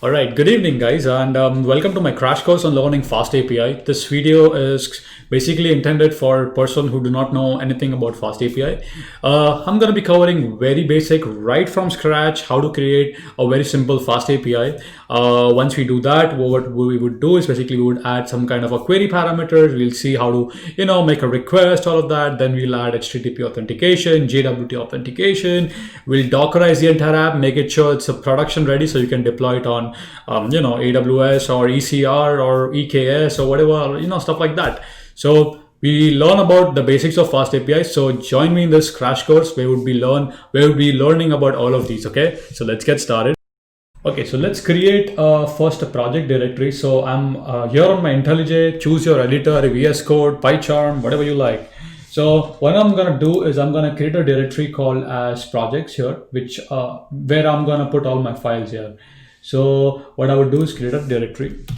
All right, good evening, guys, and welcome to my crash course on learning Fast API. This video is basically intended for a person who do not know anything about Fast API. I'm going to be covering very basic, right from scratch, how to create a very simple Fast API. Once we do that, what we would do is basically we would add some kind of a query parameters. We'll see how to, make a request, all of that. Then we'll add HTTP authentication, JWT authentication. We'll Dockerize the entire app, make it sure it's a production ready so you can deploy it on AWS or ECR or EKS or whatever, stuff like that. So we learn about the basics of Fast API. So join me in this crash course where we would be learning about all of these. Okay, so let's get started. Okay, so let's create first a project directory. So I'm here on my IntelliJ. Choose your editor, VS Code, PyCharm, whatever you like. So what I'm gonna do is I'm gonna create a directory called as projects here, which where I'm gonna put all my files here. So what I would do is create a project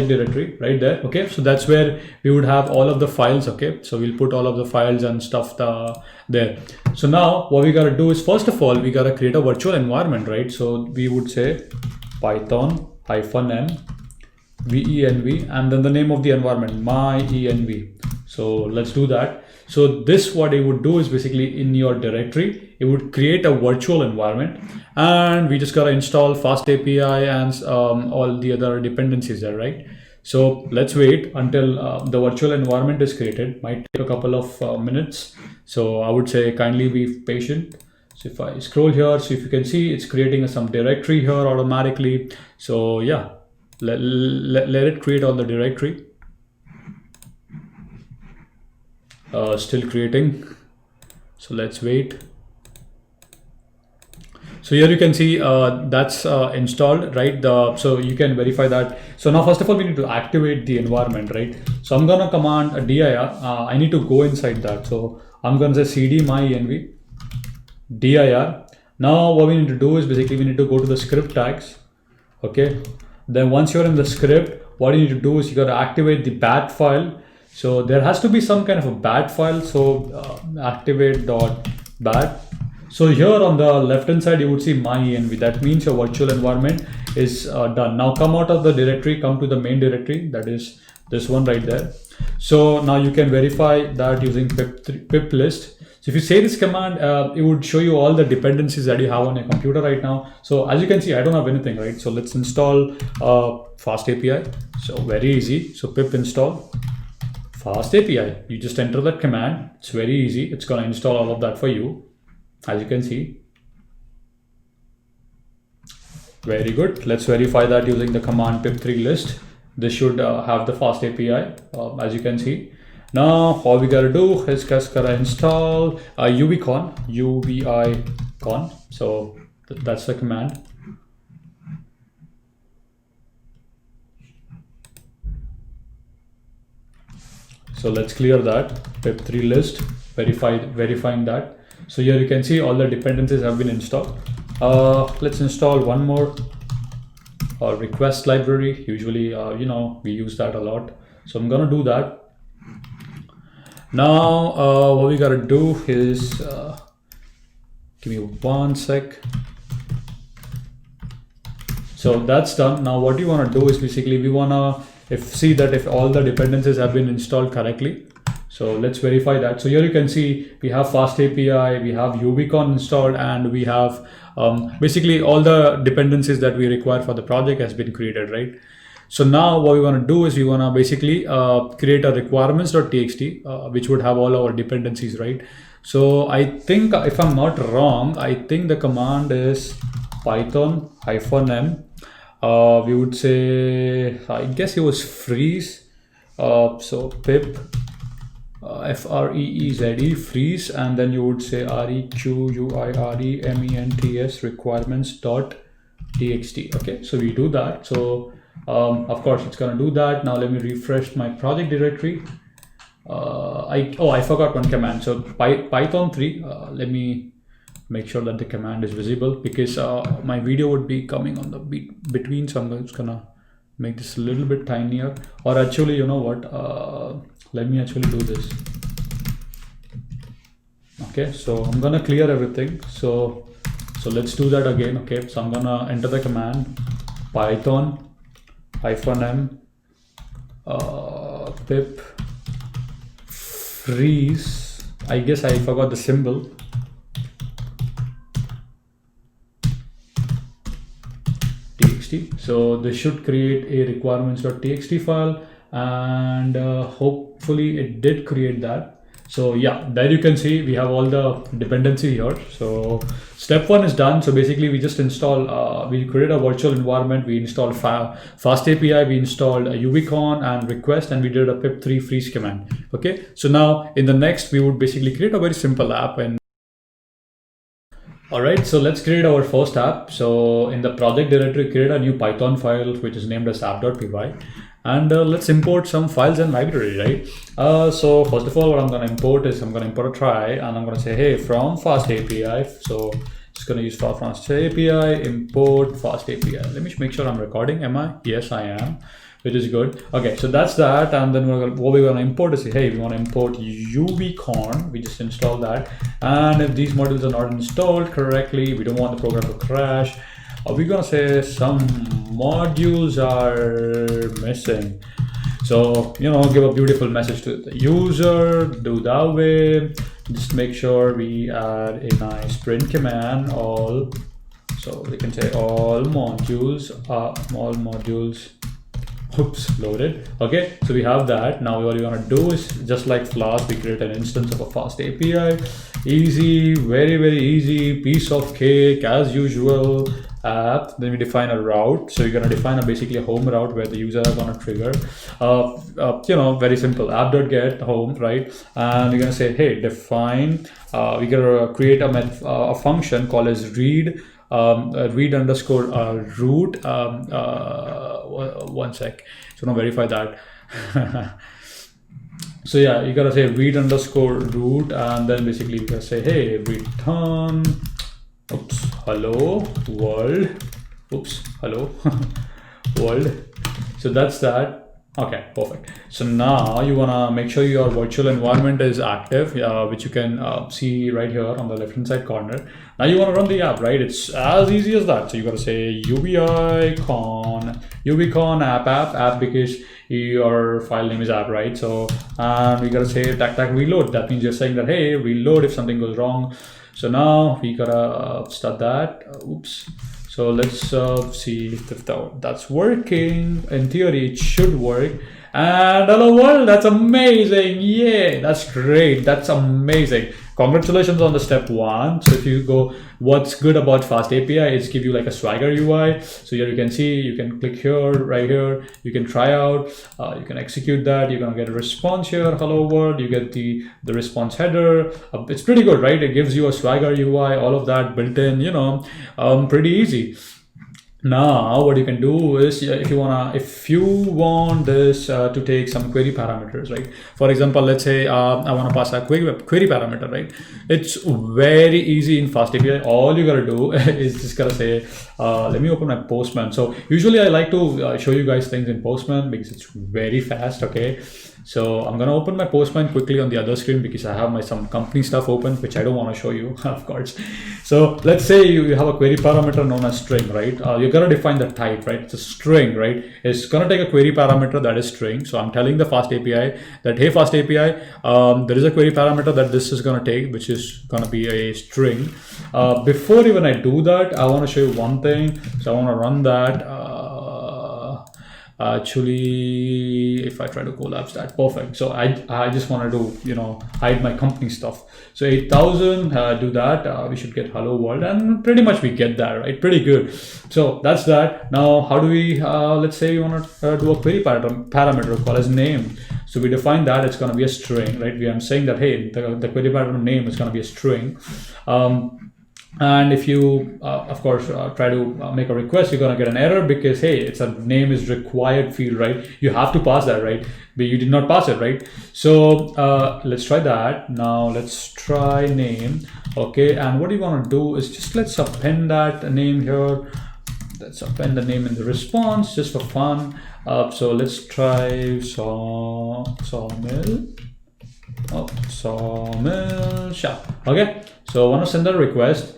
directory right there. Okay, so that's where we would have all of the files. Okay, so we'll put all of the files and stuff there. So now what we gotta do is, first of all, we gotta create a virtual environment, right? So we would say python -m venv and then the name of the environment my-env. So let's do that. So this, what it would do is basically in your directory, it would create a virtual environment, and we just gotta install Fast API and all the other dependencies there, right? So let's wait until the virtual environment is created. Might take a couple of minutes. So I would say kindly be patient. So if I scroll here, so if you can see, it's creating some directory here automatically. So yeah, let it create all the directory. Still creating, so let's wait. So here you can see that's installed, right? So you can verify that. So now first of all we need to activate the environment, right? So I'm gonna command a dir. I need to go inside that, so I'm gonna say cd my-env dir. Now what we need to do is basically we need to go to the script tags. Okay, then once you're in the script, what you need to do is you got to activate the bat file. So there has to be some kind of a bat file. So activate.bat. So here on the left hand side, you would see my-env. That means your virtual environment is done. Now come out of the directory, come to the main directory. That is this one right there. So now you can verify that using pip list. So if you say this command, it would show you all the dependencies that you have on your computer right now. So as you can see, I don't have anything, right? So let's install Fast API. So very easy. So pip install Fast API. You just enter that command. It's very easy. It's going to install all of that for you, as you can see. Very good. Let's verify that using the command pip3list. This should have the Fast API, as you can see. Now all we gotta do is just gotta install uvicon. So that's the command. So let's clear that pip3list, verifying that. So here you can see all the dependencies have been installed. Let's install one more request library. Usually, we use that a lot. So I'm gonna do that. Now, what we gotta do is, give me one sec. So that's done. Now what you wanna do is basically we wanna see that if all the dependencies have been installed correctly. So let's verify that. So here you can see we have Fast API, we have uvicon installed, and we have basically all the dependencies that we require for the project has been created, right? So now what we want to do is we want to basically create a requirements.txt, which would have all our dependencies, right? So I think, if I'm not wrong, I think the command is python -m. We would say, I guess it was freeze. So pip freeze freeze, and then you would say requirements requirements.txt. Okay, so we do that. So of course it's gonna do that. Now let me refresh my project directory. I forgot one command. So python 3. Let me make sure that the command is visible, because my video would be coming on the between. So I'm just gonna make this a little bit tinier, or actually, you know what? Let me actually do this. Okay, so I'm gonna clear everything. So let's do that again. Okay, so I'm gonna enter the command Python -m pip freeze. I guess I forgot the symbol. Txt. So this should create a requirements.txt file, and hopefully it did create that. So yeah, there you can see we have all the dependency here. So step one is done. So basically we just install, we create a virtual environment, we installed fast API, we installed a UVCon and request, and we did a pip3 freeze command. Okay, so now in the next we would basically create a very simple app. And all right, so let's create our first app. So in the project directory, create a new Python file which is named as app.py, and let's import some files and library, right? So first of all, what I'm going to import is I'm going to import a try, and I'm going to say, hey, from fast API. So just going to use fast API, import fast API. Let me make sure I'm recording. Am I? Yes, I am, which is good. Okay, so that's that. And then what we're going to import is, hey, we want to import UVCon. We just install that. And if these modules are not installed correctly, we don't want the program to crash. We're going to say some modules are missing. So, you know, give a beautiful message to the user, do that way. Just make sure we add a nice print command, all. So we can say all modules, oops, loaded. Okay, so we have that. Now what we're gonna do is, just like Flask, we create an instance of a fast API. Easy, very, very easy, piece of cake as usual. App, then we define a route. So you're gonna define basically a home route where the user is gonna trigger. You know, very simple, app.get home, right? And you're gonna say, hey, define. We gotta create a function called as read. Read underscore root. One sec. So now verify that. So yeah, you gotta say read underscore root, and then basically you gotta say, hey, return. Oops, hello world. Oops, hello world. So that's that. Okay, perfect. So now you wanna make sure your virtual environment is active, which you can see right here on the left hand side corner. Now you wanna run the app, right? It's as easy as that. So you gotta say UVCon app because your file name is app, right? So we gotta say tac reload. That means you're saying that, hey, reload if something goes wrong. So now we gotta start that. Oops. So let's see if that's working. In theory, it should work. And hello world, that's amazing. Yeah, that's great. That's amazing. Congratulations on the step one. So if you go, what's good about fast API is give you like a Swagger UI. So here you can see, you can click here, right here, you can try out, you can execute that. You're gonna get a response here, hello world, you get the response header. It's pretty good, right? It gives you a Swagger UI, all of that built in, you know, pretty easy. Now what you can do is, if you want this to take some query parameters, right? For example, let's say I want to pass a query parameter, right? It's very easy in fast API. All you gotta do is just gotta say, let me open my Postman. So usually I like to show you guys things in Postman because it's very fast. Okay, so I'm gonna open my Postman quickly on the other screen because I have some company stuff open, which I don't want to show you, of course. So let's say you have a query parameter known as string, right? You're gonna define the type, right? It's a string, right? It's gonna take a query parameter that is string. So I'm telling the fast API that, hey, fast API, there is a query parameter that this is gonna take, which is gonna be a string. Before even I do that, I want to show you one thing. So I want to run that. Actually, if I try to collapse that, perfect. So I just wanted to, you know, hide my company stuff. So 8,000, do that. We should get hello world, and pretty much we get that, right? Pretty good. So that's that. Now, how do we, let's say we want to do a query parameter called as name. So we define that it's going to be a string, right? I'm saying that, hey, the query parameter name is going to be a string. And if you, of course, try to make a request, you're going to get an error because, hey, it's a name is required field, right? You have to pass that, right? But you did not pass it, right? So let's try that. Now let's try name. Okay, and what you want to do is just let's append that name here. Let's append the name in the response just for fun. So let's try sawmill. Sawmill shop. Okay, so I want to send a request.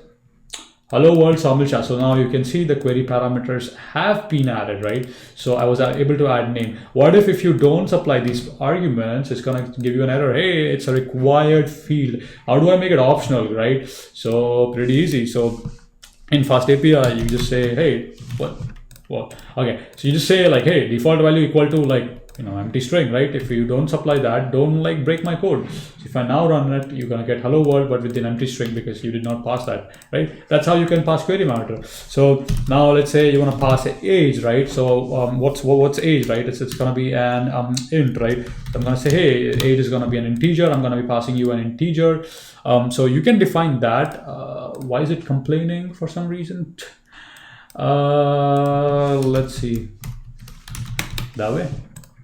hello world Saumil Shah. So now you can see the query parameters have been added, right? So I was able to add name. What if you don't supply these arguments, it's gonna give you an error. Hey, it's a required field. How do I make it optional, right? So pretty easy. So in Fast API, you just say, hey, what? Okay, so you just say like, hey, default value equal to like, empty string, right? If you don't supply that, don't like break my code. So if I now run it, you're gonna get hello world, but with an empty string because you did not pass that, right? That's how you can pass query parameter. So now let's say you want to pass age, right? So what's age, right? It's gonna be an int, right? So I'm gonna say, hey, age is gonna be an integer. I'm gonna be passing you an integer. So you can define that. Why is it complaining for some reason? Let's see. That way.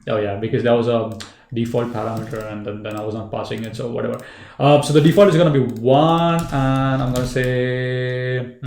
Oh yeah, because that was a default parameter and then I was not passing it, so whatever. So the default is going to be 1 and I'm going to say,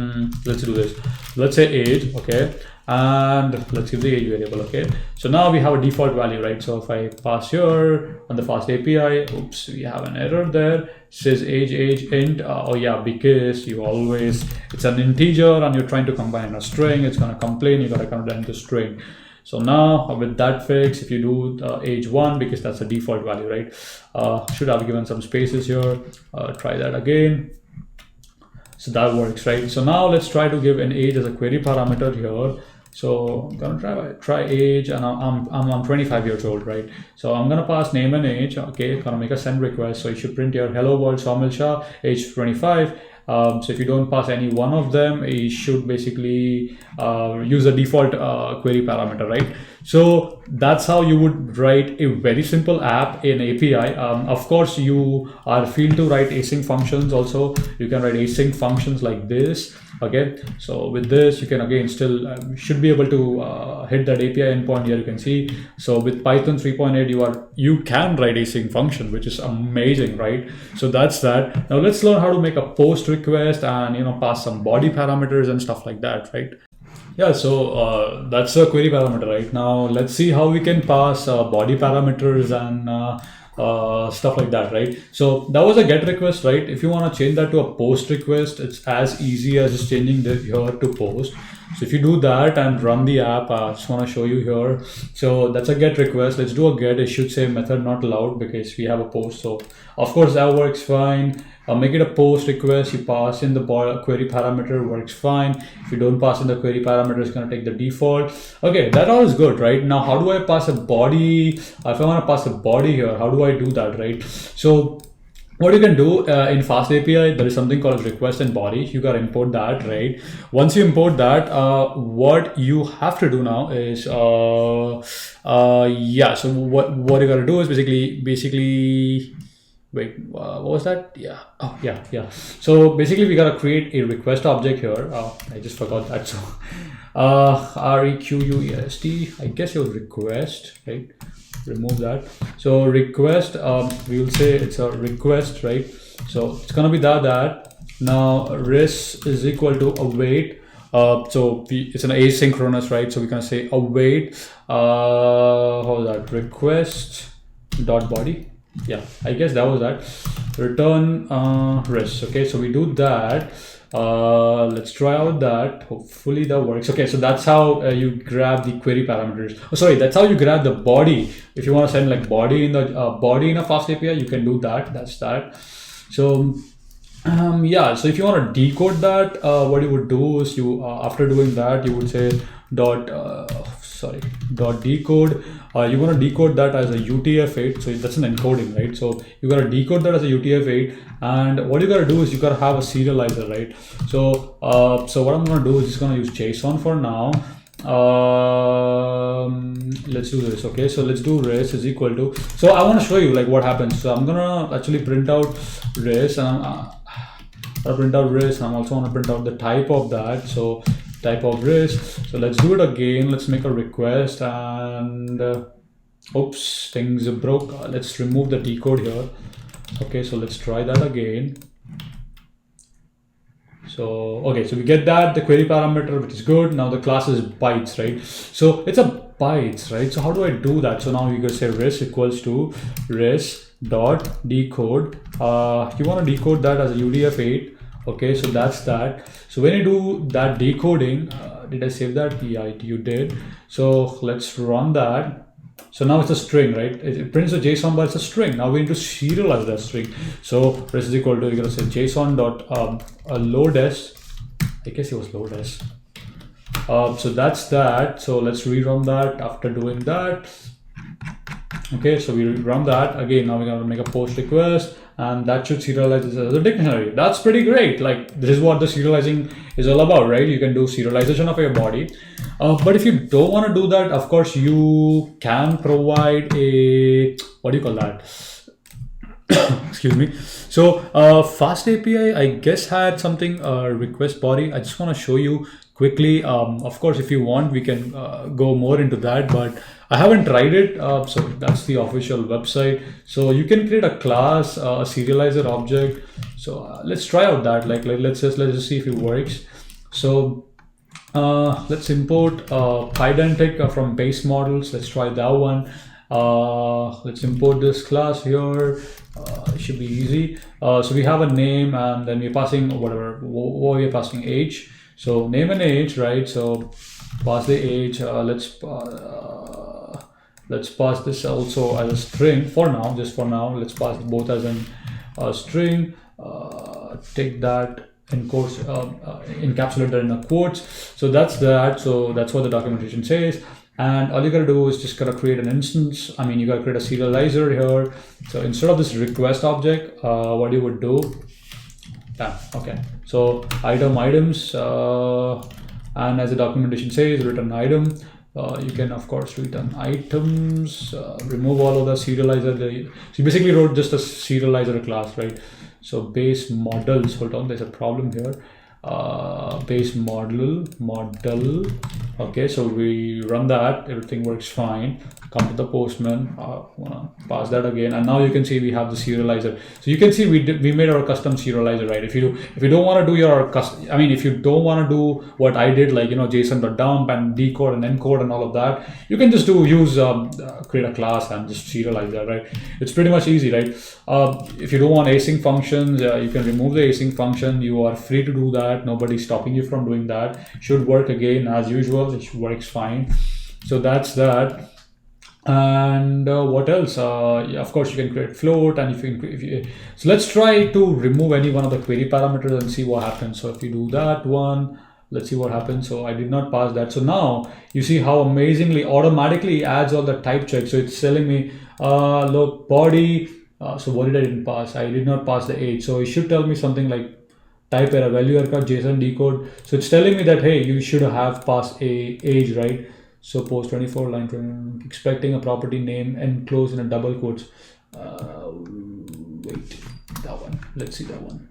let's do this. Let's say age, okay, and let's give the age variable, okay. So now we have a default value, right? So if I pass here on the Fast API, oops, we have an error there. It says age int. Oh yeah, because it's an integer and you're trying to combine a string, it's going to complain, you got to convert it into string. So now with that fix, if you do age 1, because that's the default value, right? Should have given some spaces here. Try that again. So that works, right? So now let's try to give an age as a query parameter here. So I'm gonna try age, and I'm 25 years old, right? So I'm gonna pass name and age. Okay, gonna make a send request. So you should print here hello world Saumil Shah, age 25. So if you don't pass any one of them, you should basically use the default query parameter, right? So that's how you would write a very simple app in API. Of course, you are free to write async functions also. You can write async functions like this. Okay, so with this you can again still should be able to hit that API endpoint here. You can see, so with Python 3.8 you can write async function, which is amazing, right? So that's that. Now let's learn how to make a post request and pass some body parameters and stuff like that, right? Yeah, so that's a query parameter. Right now let's see how we can pass body parameters and stuff like that, right? So that was a get request, right? If you want to change that to a post request, it's as easy as just changing the here to post. So if you do that and run the app, I just want to show you here. So that's a get request. Let's do a get. It should say method not allowed because we have a post. So of course that works fine. Make it a post request. You pass in the query parameter, works fine. If you don't pass in the query parameter, it's going to take the default. Okay, that all is good, right? Now, how do I pass a body? If I want to pass a body here, how do I do that, right? So what you can do in Fast API, there is something called request and body. You got to import that, right? Once you import that, what you have to do now is, yeah. So what you got to do is basically. Wait, what was that? Yeah. Oh, yeah. So basically, we gotta create a request object here. I just forgot that. So, request. I guess your request, right? Remove that. So request. We will say it's a request, right? So it's gonna be that. Now res is equal to await. So it's an asynchronous, right? So we can say await. How is that? Request dot body. Yeah, I guess that was that. Return res. Okay, so we do that. Let's try out that. Hopefully that works. Okay, so that's how you grab the query parameters. Oh, sorry, that's how you grab the body. If you want to send like body in the body in a Fast API, you can do that. That's that. So yeah, so if you want to decode that, what you would do is you after doing that, you would say dot decode. You want to decode that as a UTF-8, so that's an encoding, right? So you got to decode that as a UTF-8, and what you got to do is you got to have a serializer, right? So so what I'm going to do is just going to use JSON for now. Let's do this. Okay, so let's do res is equal to, so I want to show you like what happens. So I'm gonna actually print out res, and I'll print out res, and I'm also want to print out the type of that. So type of res. So let's do it again. Let's make a request, and oops, things broke. Let's remove the decode here. Okay, so let's try that again. So okay, so we get that the query parameter, which is good. Now the class is bytes, right? So it's a bytes, right? So how do I do that? So now you can say res equals to res dot decode. You want to decode that as a UTF-8. Okay, so that's that. So when you do that decoding, did I save that? Yeah, you did. So let's run that. So now it's a string, right? It prints a JSON, but it's a string. Now we need to serialize that string. So this is equal to, you're gonna say JSON dot load s. I guess it was load s. So that's that. So let's rerun that after doing that. Okay, so we run that again. Now we're gonna make a post request, and that should serialize this as a dictionary. That's pretty great. Like, this is what the serializing is all about, right? You can do serialization of your body. But if you don't want to do that, of course, you can provide a, what do you call that? Excuse me. So Fast API, I guess, had something request body. I just want to show you quickly. Of course, if you want, we can go more into that, but I haven't tried it. So that's the official website. So you can create a class, a serializer object. So let's try out that. Let's just see if it works. So let's import Pydantic from base models. Let's try that one. Let's import this class here. It should be easy. So we have a name, and then we're passing whatever. What we're passing, age. So name and age, right? So pass the age. Let's pass this also as a string for now. Just for now, let's pass both as a string. Take that in quotes, encapsulate that in a quotes. So that's that. So that's what the documentation says. And all you gotta do is just gotta create an instance. I mean, you gotta create a serializer here. So instead of this request object, what you would do, okay. So items, and as the documentation says, return item. You can of course return items, remove all of the serializer. So you basically wrote just a serializer class, right? So base models, hold on, there's a problem here. Base model. Okay, so we run that, everything works fine. Come to the Postman, wanna pass that again, and now you can see we have the serializer. So you can see we made our custom serializer, right? If you don't want to do your custom, I mean, if you don't want to do what I did, like, you know, JSON.dump and decode and encode and all of that, you can just create a class and just serialize that, right? It's pretty much easy, right? If you don't want async functions, you can remove the async function. You are free to do that. Nobody's stopping you from doing that. Should work again as usual. It works fine. So that's that. And what else? Yeah, of course, you can create float, and so let's try to remove any one of the query parameters and see what happens. So if you do that one, let's see what happens. So I did not pass that. So now you see how amazingly automatically adds all the type checks. So it's telling me, look, body. So what did I didn't pass? I did not pass the age. So it should tell me something like type error, value error, JSON decode. So it's telling me that, hey, you should have passed a age, right? So post 24 line 20, expecting a property name enclosed in a double quotes. Wait, that one. Let's see that one.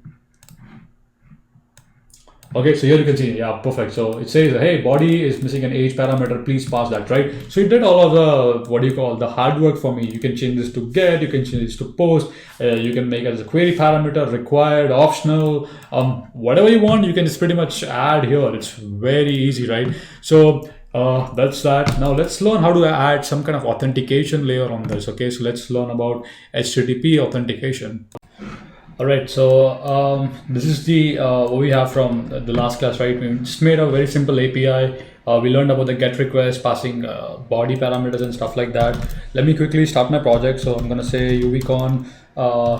Okay, so here you can see, yeah, perfect. So it says, hey, body is missing an age parameter, please pass that, right? So it did all of the, the hard work for me. You can change this to get, you can change this to post, you can make it as a query parameter, required, optional, whatever you want, you can just pretty much add here. It's very easy, right? So that's that. Now let's learn how to add some kind of authentication layer on this. Okay, so let's learn about HTTP authentication. All right, so this is the what we have from the last class, right? We just made a very simple API. We learned about the GET request, passing body parameters and stuff like that. Let me quickly start my project. So I'm gonna say UVCon.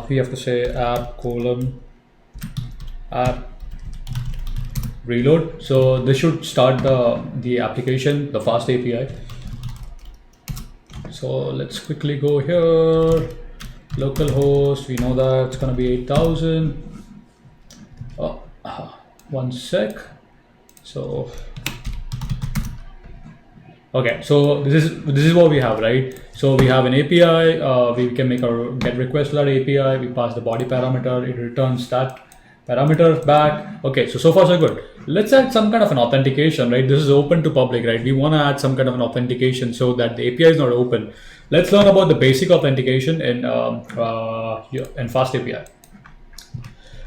We have to say app : app reload. So this should start the application, the Fast API. So let's quickly go here. Localhost, we know that it's going to be 8000. Oh, one sec. So okay, so this is what we have, right? So we have an API. We can make our GET request to that API. We pass the body parameter. It returns that parameter back. Okay, so far so good. Let's add some kind of an authentication, right? This is open to public, right? We want to add some kind of an authentication so that the API is not open. Let's learn about the basic authentication in Fast API.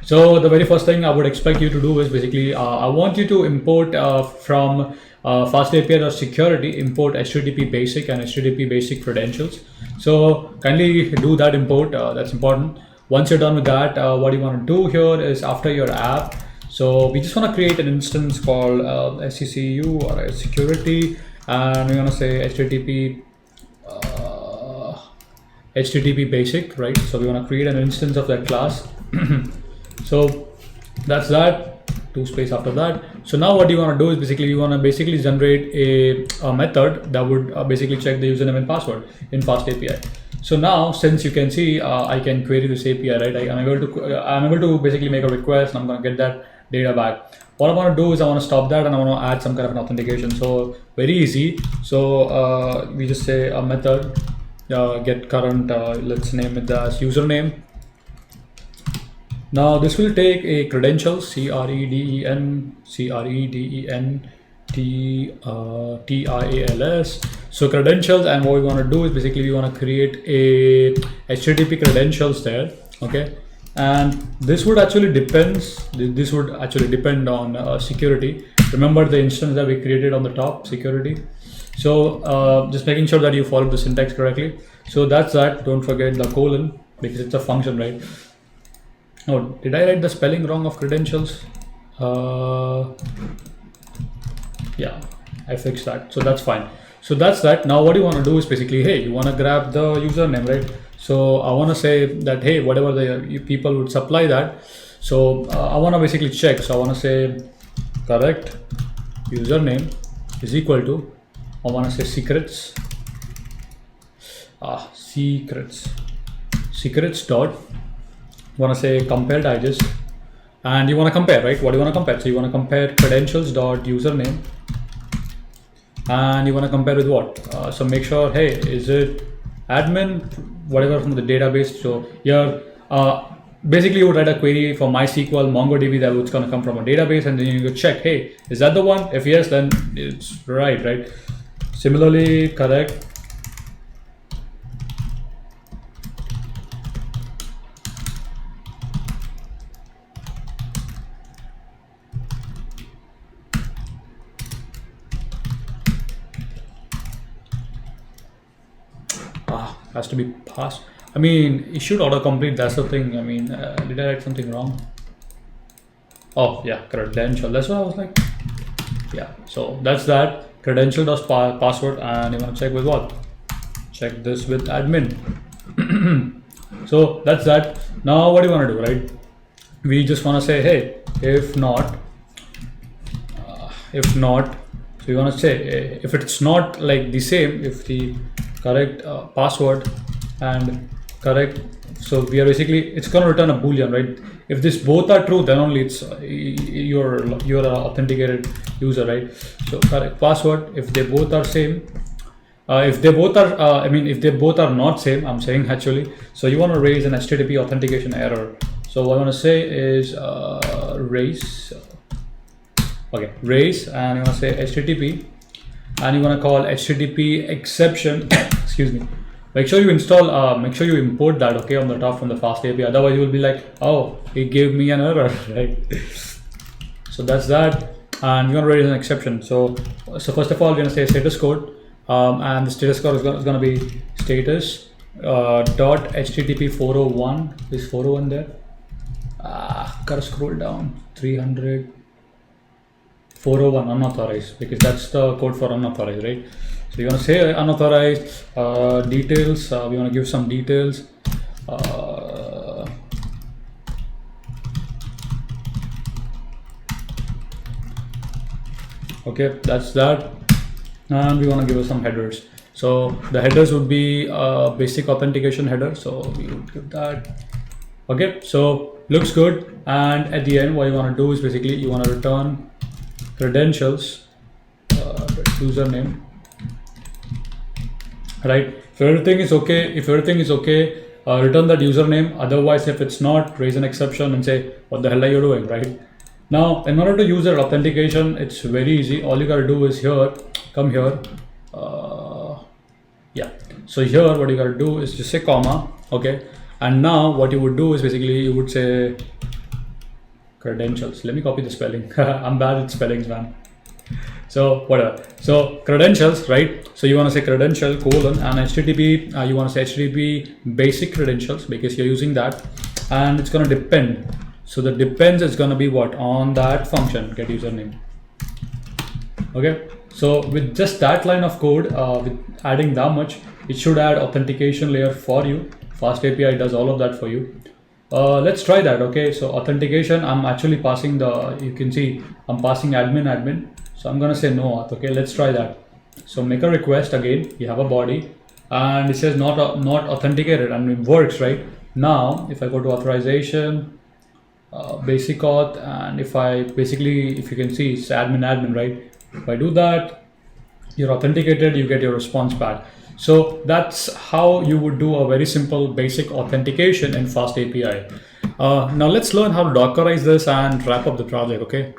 So the very first thing I would expect you to do is basically, I want you to import from Fast API security, import HTTP basic and HTTP basic credentials. So kindly do that import, that's important. Once you're done with that, what you want to do here is after your app, so we just want to create an instance called SCCU or security, and we're going to say HTTP basic, right? So we want to create an instance of that class. So that's that. Two space after that. So now what you want to do is basically you want to generate a method that would basically check the username and password in Fast API. So now, since you can see, I can query this API, right? I'm able to basically make a request, and I'm going to get that data back. What I want to do is I want to stop that, and I want to add some kind of an authentication. So very easy. So we just say a method get current. Let's name it as username. Now this will take a credentials, CREDENTIALS. So credentials, and what we want to do is basically we want to create a HTTP credentials there, okay? And this would actually depend on security. Remember the instance that we created on the top, security. So just making sure that you follow the syntax correctly. So that's that. Don't forget the colon because it's a function, right? Oh, did I write the spelling wrong of credentials? Yeah, I fixed that. So that's fine. So that's that. Now what you want to do is basically, hey, you want to grab the username, right? So I want to say that, hey, whatever the people would supply that. So I want to basically check. So I want to say correct username is equal to, I want to say secrets dot, want to say compare digest, and you want to compare, right? What do you want to compare? So you want to compare credentials dot username, and you want to compare with what? So make sure, hey, is it admin, whatever from the database. So here basically you would write a query for MySQL, MongoDB that was going to come from a database, and then you could check, hey, is that the one? If yes, then it's right? Similarly, correct has to be passed. I mean, it should autocomplete. That's the thing. I mean, did I write something wrong? Oh yeah, credential. That's what I was like. Yeah. So that's that. Credential does password, and you want to check with what? Check this with admin. So that's that. Now what do you want to do, right? We just want to say, hey, if not. So you want to say if it's not like the same, if the correct password and correct, so we are basically, it's going to return a boolean, right? If this both are true, then only it's you're an authenticated user, right? So correct password, if they both are same, if they both are if they both are not same, I'm saying actually, so you want to raise an HTTP authentication error. So what I want to say is raise, and you want to say HTTP, and you want to call HTTP exception. Excuse me. Make sure you install, make sure you import that, okay, on the top from the Fast API. Otherwise, you will be like, oh, it gave me an error, right? So that's that. And you're going to raise an exception. So first of all, we're going to say status code, and the status code is going to be status dot HTTP 401. Is 401 there? Gotta scroll down. 300. 401 unauthorized, because that's the code for unauthorized, right? So you want to say unauthorized details. We want to give some details. Okay, that's that. And we want to give us some headers. So the headers would be basic authentication header. So we would give that. Okay, so looks good. And at the end, what you want to do is basically you want to return credentials, username, right? If everything is okay, return that username. Otherwise, if it's not, raise an exception and say, what the hell are you doing, right? Now, in order to use that authentication, it's very easy. All you gotta do is here, come here. Yeah. So here, what you gotta do is just say comma, okay? And now what you would do is basically you would say credentials. Let me copy the spelling. I'm bad at spellings, man. So whatever. So credentials, right? So you want to say credential colon and HTTP. You want to say HTTP basic credentials because you're using that. and it's going to depend. So the depends is going to be what on that function get username. Okay, so with just that line of code, with adding that much, it should add authentication layer for you. Fast API does all of that for you. Let's try that. Okay, so authentication, I'm actually passing you can see I'm passing admin, so I'm gonna say no auth. Okay, let's try that. So make a request again, you have a body, and it says not authenticated, and it works. Right now, if I go to authorization, basic auth, and if you can see it's admin, right? If I do that, you're authenticated, you get your response back. So that's how you would do a very simple basic authentication in Fast API. Now let's learn how to Dockerize this and wrap up the project. Okay,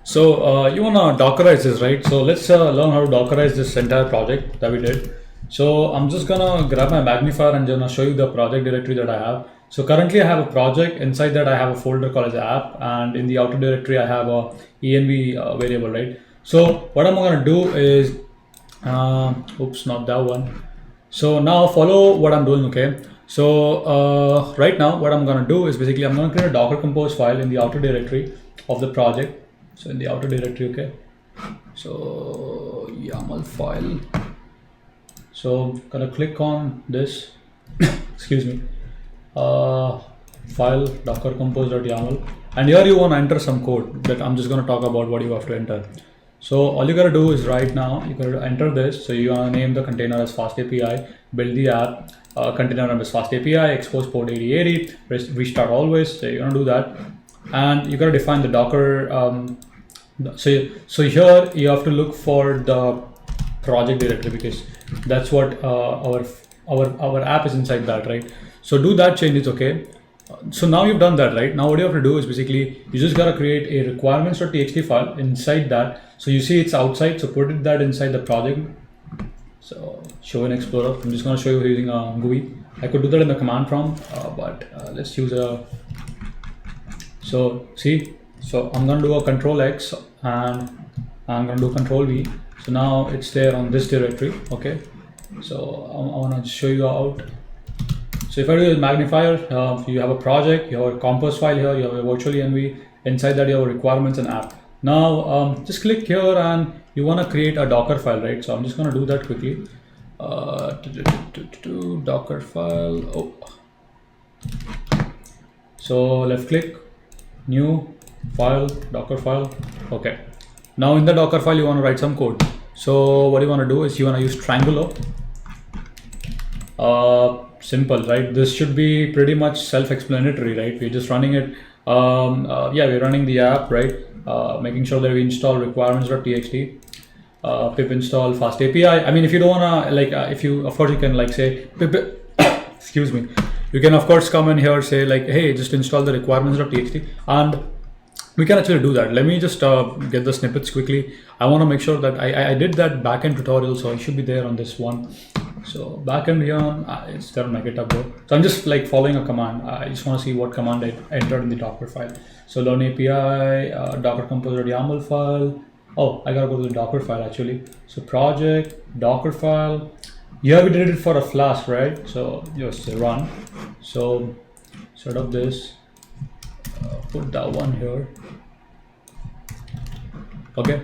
so you wanna Dockerize this, right? So let's learn how to Dockerize this entire project that we did. So I'm just gonna grab my magnifier and gonna show you the project directory that I have. So currently I have a project. Inside that I have a folder called as app, and in the outer directory I have a env variable, right? So what I'm gonna do is oops, not that one. So now follow what I'm doing. Okay, so right now what I'm gonna do is basically I'm gonna create a Docker Compose file in the outer directory of the project. So in the outer directory, okay, so YAML file. So gonna click on this excuse me, file docker compose.yaml, and here you want to enter some code that I'm just going to talk about what you have to enter. So all you gotta do is right now you gotta enter this. So you wanna name the container as Fast API, build the app, container name is Fast API, expose port 8080, restart always. So you're gonna do that, and you gotta define the Docker. So here you have to look for the project directory, because that's what our app is inside that, right? So do that changes. Okay, so now you've done that, right? Now what you have to do is basically you just gotta create a requirements.txt file inside that. So you see it's outside, so put that inside the project. So show in Explorer. I'm just gonna show you using a GUI. I could do that in the command prompt, but let's use a. So see, so I'm gonna do a Control X and I'm gonna do Control V. So now it's there on this directory. Okay, so I wanna show you out. So if I do a magnifier, you have a project, you have a compose file here, you have a virtual env. Inside that you have requirements and app. Now just click here and you want to create a Docker file, right? So I'm just going to do that quickly. Docker file. Oh. So left click, new file, Docker file. Okay. Now in the Docker file you want to write some code. So what you want to do is you want to use Triangular. Simple, right? This should be pretty much self-explanatory, right? We're just running it. Yeah, we're running the app, right? Making sure that we install requirements.txt, pip install fast API. I mean, if you don't wanna if you, of course, you can say pip, excuse me. You can of course come in here, say hey, just install the requirements.txt, and we can actually do that. Let me just get the snippets quickly. I want to make sure that I did that backend tutorial, so it should be there on this one. So backend here, it's there on my GitHub though. So I'm just following a command. I just want to see what command I entered in the Docker file. So learn API, Docker Compose.yaml file. Oh, I gotta go to the Docker file actually. So project, Docker file. Yeah, we did it for a Flask, right? So just run. So set up this. Put that one here. Okay.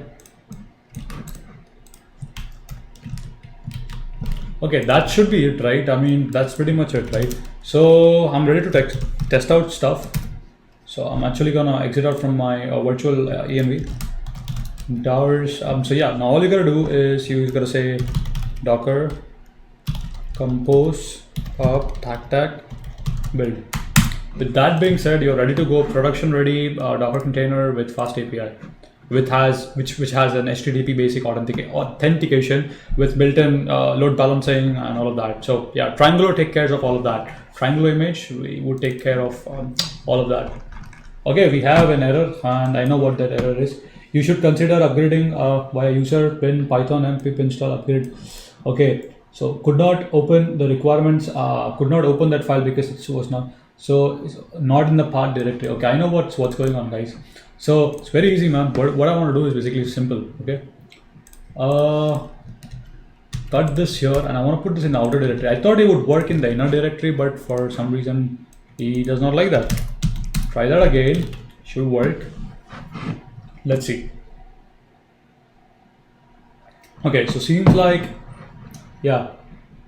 Okay, that should be it, right? I mean, that's pretty much it, right? So I'm ready to test out stuff. So I'm actually gonna exit out from my virtual env. Towers. So yeah, now all you gotta do is you gotta say Docker compose up tac build. With that being said, you're ready to go production ready Docker container with Fast API, which has an HTTP basic authentication with built-in load balancing and all of that. So yeah, Triangular take care of all of that. Triangular image, we would take care of all of that. Okay, we have an error, and I know what that error is. You should consider upgrading via user bin python and pip install upgrade. Okay, so could not open the requirements, could not open that file because it was not. So it's not in the path directory. Okay, I know what's going on, guys. So it's very easy, man. What I want to do is basically simple. Okay, cut this here, and I want to put this in the outer directory. I thought it would work in the inner directory, but for some reason He does not like that. Try that again. Should work. Let's see. Okay, so seems like, yeah,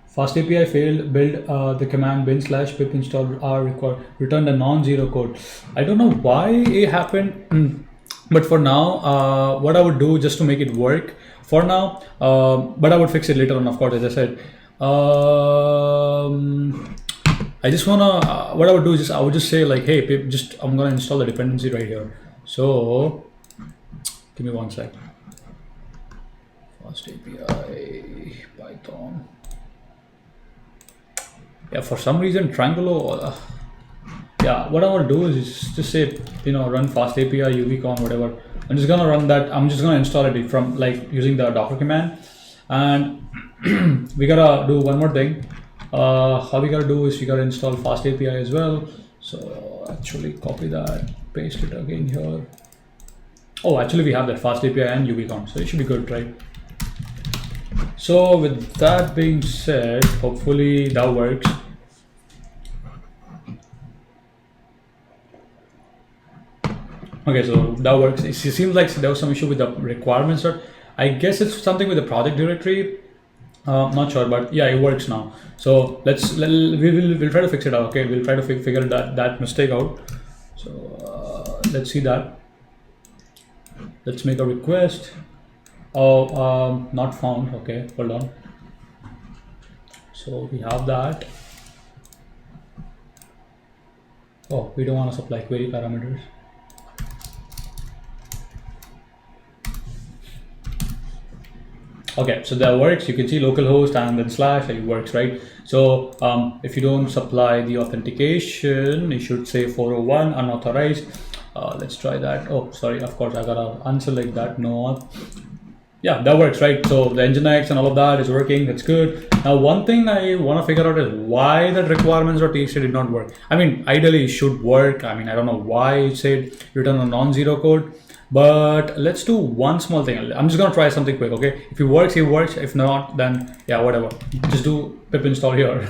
fast API failed. Build the command bin slash pip install r required. Returned a non-zero code. I don't know why it happened, but for now, what I would do just to make it work for now, but I would fix it later on, of course, as I said. I just wanna, what I would do is I would just say like, hey, pip, I'm gonna install the dependency right here. So give me one sec. Fast API Python. Yeah, for some reason Triangulo. Yeah, what I want to do is just say, run fast API UVCon whatever. I'm just gonna run that. I'm just gonna install it from like using the Docker command, and we gotta do one more thing. How we gotta do is we gotta install fast API as well. So actually copy that, paste it again here. Oh, actually we have that fast API and UVCon, so it should be good, right? So with that being said, hopefully that works. Okay, so that works. It seems like there was some issue with the requirements. I guess it's something with the project directory. Not sure, but yeah, it works now. So we'll try to fix it out. Okay, we'll try to figure that mistake out. So let's see that. Let's make a request. Oh, not found. Okay, hold on. So we have that. Oh, we don't want to supply query parameters. Okay, so that works. You can see localhost and then slash, it works, right? So if you don't supply the authentication, you should say 401 unauthorized. Let's try that. Oh, sorry, of course I gotta unselect that. No. Yeah, that works, right? So the Nginx and all of that is working. That's good. Now, one thing I want to figure out is why that requirements.txt did not work. I mean, ideally it should work. I mean, I don't know why it said return a non-zero code. But let's do one small thing. I'm just gonna try something quick, okay? If it works, it works. If not, then yeah, whatever. Just do pip install here.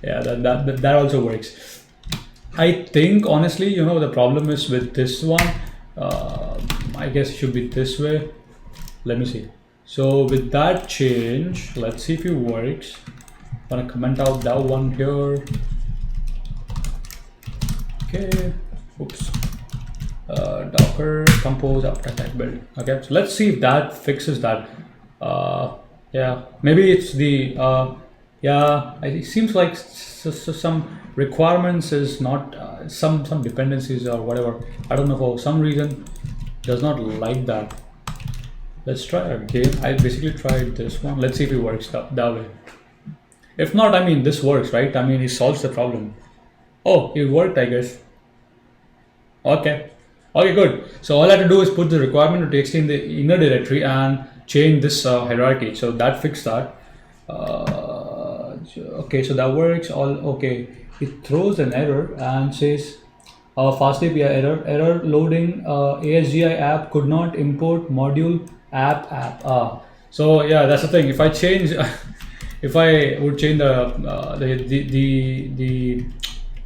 Yeah, that also works. I think honestly, the problem is with this one. I guess it should be this way. Let me see. So with that change, let's see if it works. I'm gonna comment out that one here. Okay. Oops. Docker compose after attack build. Okay, so let's see if that fixes that. Yeah, maybe it's the yeah, it seems like some requirements is not some dependencies or whatever. I don't know, for some reason does not like that. Let's try again. I basically tried this one. Let's see if it works that way. If not, I mean, this works, right? I mean, it solves the problem. Oh, it worked, I guess. Okay. Okay, good. So all I have to do is put the requirement.txt in the inner directory and change this hierarchy. So that fixed that. Okay, so that works. Okay. It throws an error and says fast API error loading ASGI app could not import module app. So yeah, that's the thing. If I change, if I would change the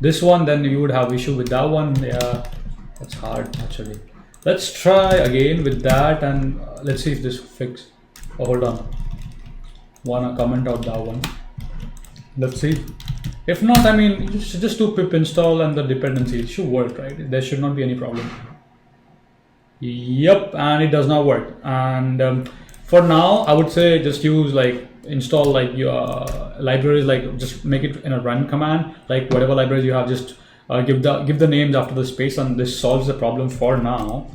this one, then you would have issue with that one. Yeah. That's hard actually. Let's try again with that and let's see if this fixes. Oh, hold on. Wanna comment out that one. Let's see. If not, I mean, just do pip install and the dependency. It should work, right? There should not be any problem. Yep, and it does not work. And for now, I would say just use like install like your libraries, like just make it in a run command, like whatever libraries you have, just give the names after the space, and this solves the problem for now.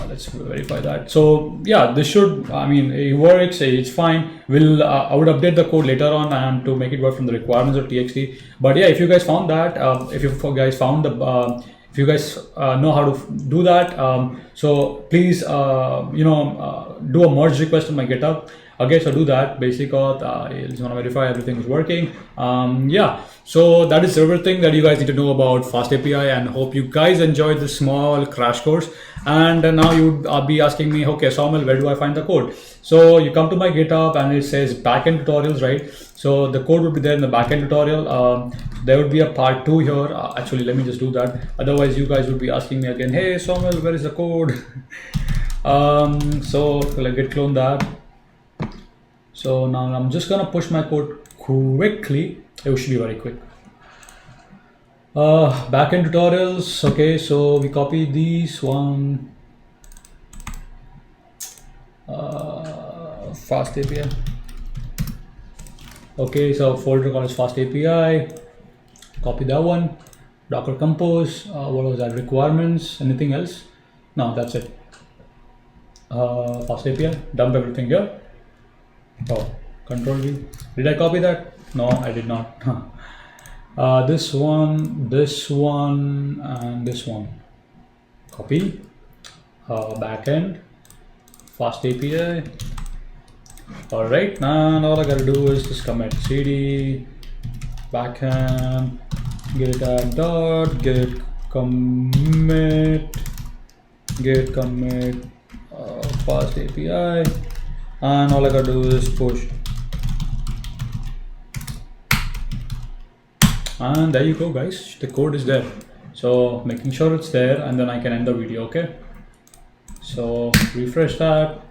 Let's verify that. So yeah, this should, I mean, it works, it's fine. I would update the code later on and to make it work from the requirements.txt. But yeah, if you guys found that, if you guys found the if you guys know how to do that, so please do a merge request on my GitHub. Okay, so do that. Basic auth. You just want to verify everything is working. Yeah. So that is everything that you guys need to know about Fast API, and hope you guys enjoyed this small crash course. And now you would be asking me, okay, Saumil, where do I find the code? So you come to my GitHub and it says backend tutorials, right? So the code will be there in the backend tutorial. There would be a part 2 here. Actually, let me just do that. Otherwise, you guys would be asking me again, hey, Saumil, where is the code? So let's get clone that. So now I'm just gonna push my code quickly. It should be very quick. Backend tutorials. Okay, so we copy this one. Fast API. Okay, so folder called is Fast API. Copy that one. Docker Compose. What was that? Requirements. Anything else? No, that's it. Fast API. Dump everything here. Oh, Control V. Did I copy that? No, I did not. This one, and this one. Copy. Backend. Fast API. Alright, now all I gotta do is just commit cd backend git dot git commit fast API, and all I gotta do is push, and there you go, guys. The code is there. So making sure it's there, and then I can end the video. Okay, so refresh that.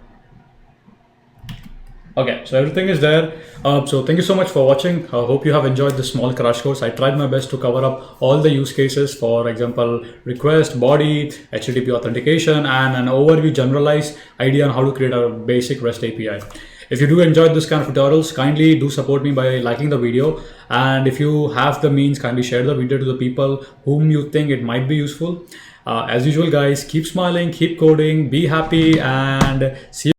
Okay, so everything is there. So thank you so much for watching. I hope you have enjoyed this small crash course. I tried my best to cover up all the use cases, for example, request, body, HTTP authentication, and an overview generalized idea on how to create a basic REST API. If you do enjoy this kind of tutorials, kindly do support me by liking the video. And if you have the means, kindly share the video to the people whom you think it might be useful. As usual, guys, keep smiling, keep coding, be happy, and see you.